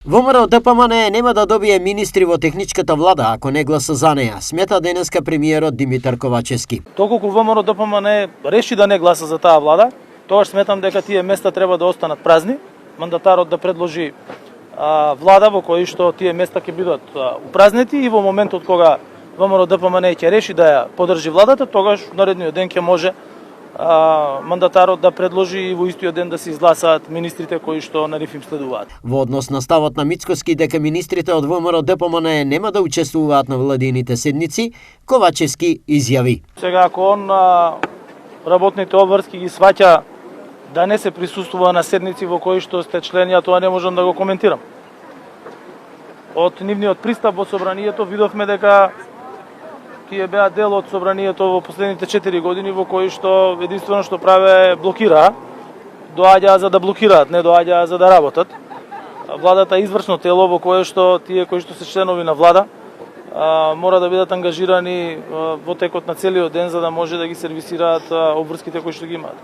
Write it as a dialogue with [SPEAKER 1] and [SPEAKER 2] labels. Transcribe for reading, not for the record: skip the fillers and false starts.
[SPEAKER 1] ВМРО ДПМН нема да добие министри во техничката влада ако не гласа за неа, смета денеска премиерот Димитар Ковачевски.
[SPEAKER 2] Доколку ВМРО ДПМН реши да не гласа за таа влада, тогаш сметам дека тие места треба да останат празни, мандатарот да предложи влада во кој што тие места ќе бидат упразнети и во моментот кога ВМРО ДПМН ќе реши да ја поддржи владата, тогаш наредниот ден ќе може мандатарот да предложи и во истиот ден да се изгласаат министрите кои што на риф им следуваат.
[SPEAKER 1] Во однос на ставот на Мицкоски дека министрите од ВМРО ДПМН нема да учествуваат на владините седници, Ковачевски изјави.
[SPEAKER 2] Сега ако он работните обврски ги сваќа да не се присуствува на седници во кои што сте члени, а тоа не можам да го коментирам. Од нивниот пристап во собранието видовме дека тие беа дел од собранието во последните 4 години во кои што единствено што праве блокира, доаѓаа за да блокираат, не доаѓаа за да работат. Владата е извршно тело во кое што тие кои што се членови на влада мора да бидат ангажирани во текот на целиот ден за да може да ги сервисираат обврските кои што ги имаат.